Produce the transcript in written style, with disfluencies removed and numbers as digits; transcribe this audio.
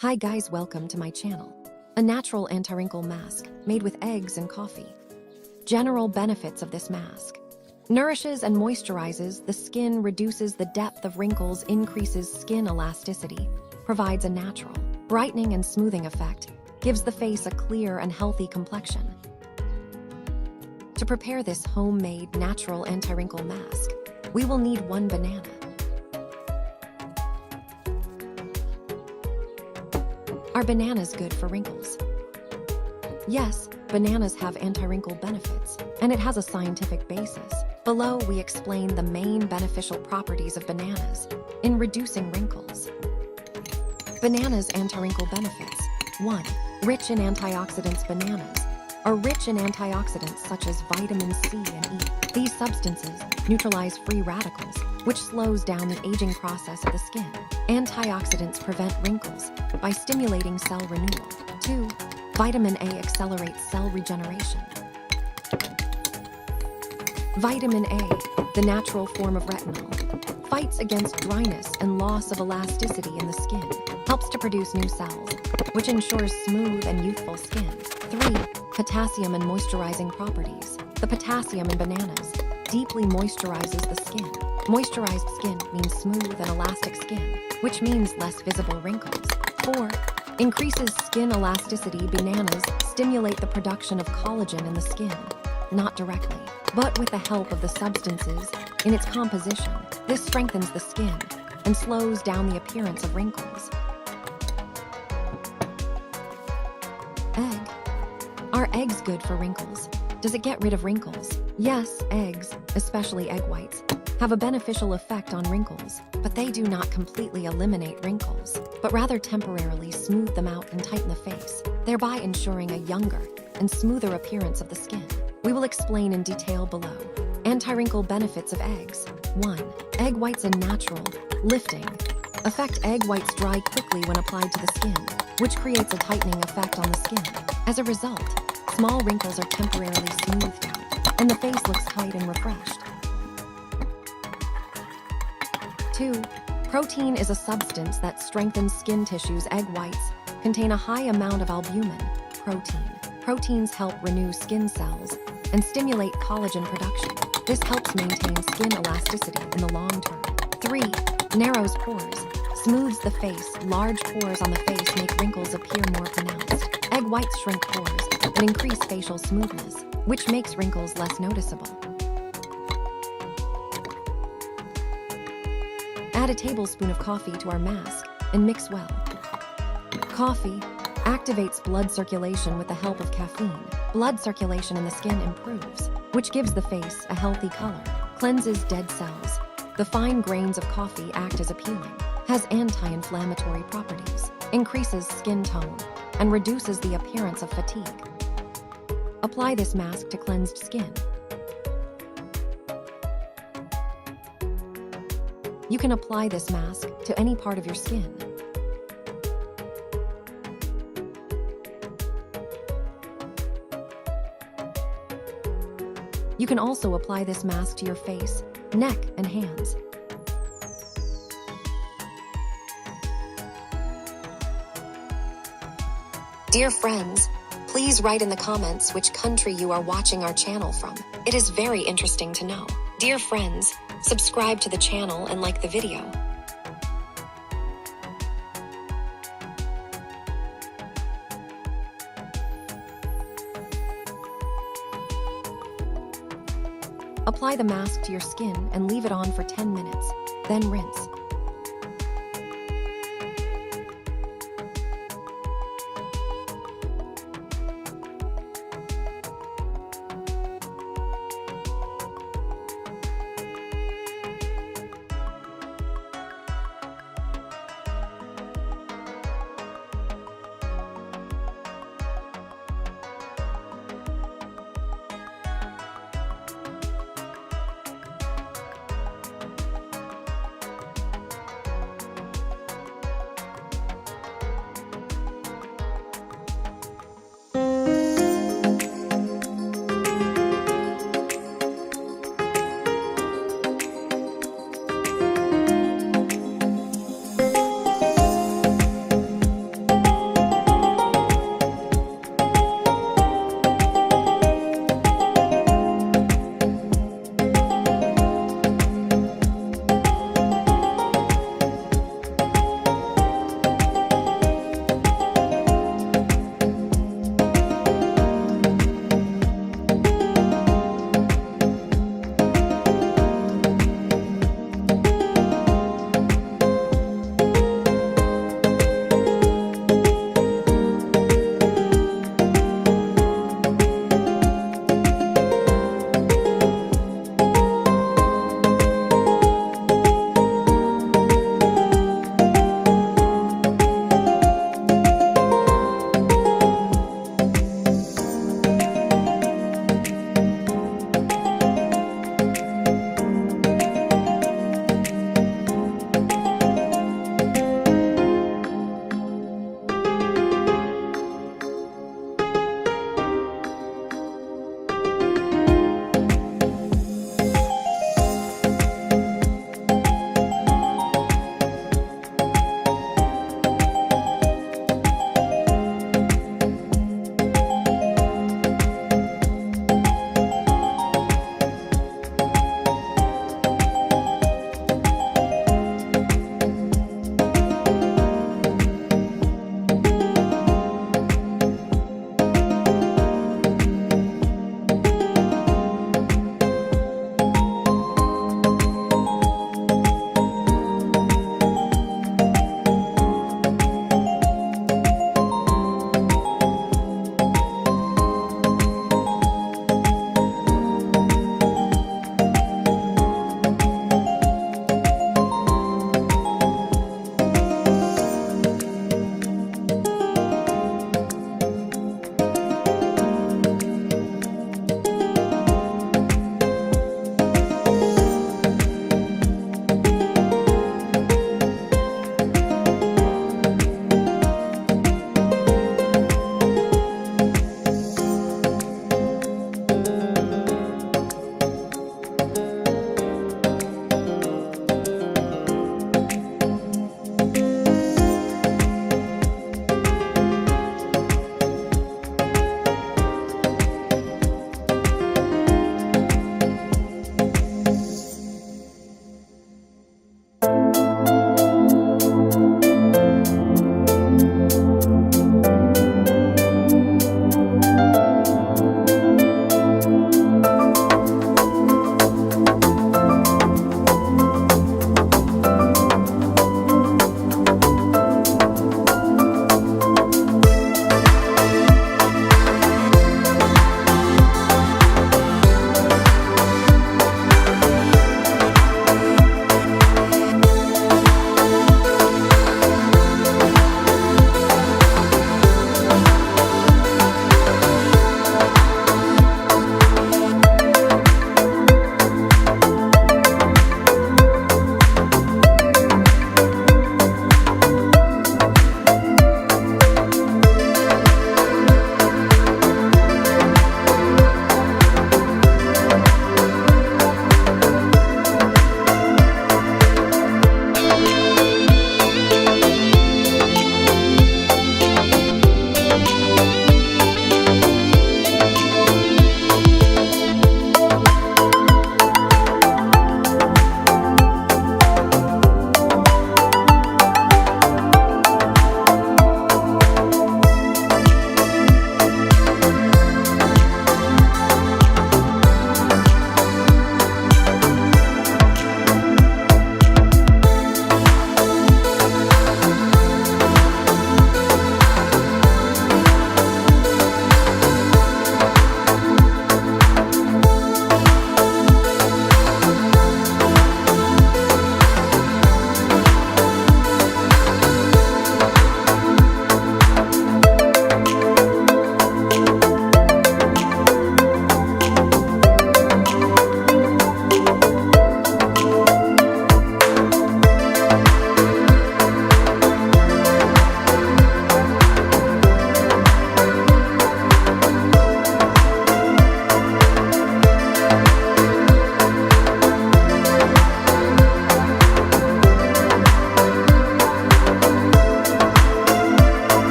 Hi guys, welcome to my channel. A natural anti-wrinkle mask made with eggs and coffee. General benefits of this mask. Nourishes and moisturizes the skin, reduces the depth of wrinkles, increases skin elasticity, provides a natural, brightening and smoothing effect, gives the face a clear and healthy complexion. To prepare this homemade natural anti-wrinkle mask, we will need 1 banana. Are bananas good for wrinkles? Yes, bananas have anti-wrinkle benefits, and it has a scientific basis. Below, we explain the main beneficial properties of bananas in reducing wrinkles. Bananas' anti-wrinkle benefits. 1. Rich in antioxidants. Bananas are rich in antioxidants such as vitamin C and E. These substances neutralize free radicals, which slows down the aging process of the skin. Antioxidants prevent wrinkles by stimulating cell renewal. 2. Vitamin A accelerates cell regeneration. Vitamin A, the natural form of retinol, fights against dryness and loss of elasticity in the skin, helps to produce new cells, which ensures smooth and youthful skin. 3. Potassium and moisturizing properties. The potassium in bananas deeply moisturizes the skin. Moisturized skin means smooth and elastic skin, which means less visible wrinkles. 4. Increases skin elasticity. Bananas stimulate the production of collagen in the skin, not directly, but with the help of the substances in its composition. This strengthens the skin and slows down the appearance of wrinkles. Egg. Are eggs good for wrinkles? Does it get rid of wrinkles? Yes, eggs, especially egg whites, have a beneficial effect on wrinkles, but they do not completely eliminate wrinkles, but rather temporarily smooth them out and tighten the face, thereby ensuring a younger and smoother appearance of the skin. We will explain in detail below. Anti-wrinkle benefits of eggs. 1. Egg whites and natural lifting effect. Egg whites dry quickly when applied to the skin, which creates a tightening effect on the skin. As a result, small wrinkles are temporarily smoothed out, and the face looks tight and refreshed. 2. Protein is a substance that strengthens skin tissues. Egg whites contain a high amount of albumin, protein. Proteins help renew skin cells and stimulate collagen production. This helps maintain skin elasticity in the long term. 3. Narrows pores. Smooths the face. Large pores on the face make wrinkles appear more pronounced. Egg whites shrink pores and increase facial smoothness, which makes wrinkles less noticeable. Add a tablespoon of coffee to our mask and mix well. Coffee activates blood circulation with the help of caffeine. Blood circulation in the skin improves, which gives the face a healthy color. Cleanses dead cells. The fine grains of coffee act as appealing, has anti-inflammatory properties, increases skin tone, and reduces the appearance of fatigue. Apply this mask to cleansed skin. You can apply this mask to any part of your skin. You can also apply this mask to your face, neck, and hands. Dear friends, please write in the comments which country you are watching our channel from. It is very interesting to know. Dear friends, subscribe to the channel and like the video. Apply the mask to your skin and leave it on for 10 minutes, then rinse.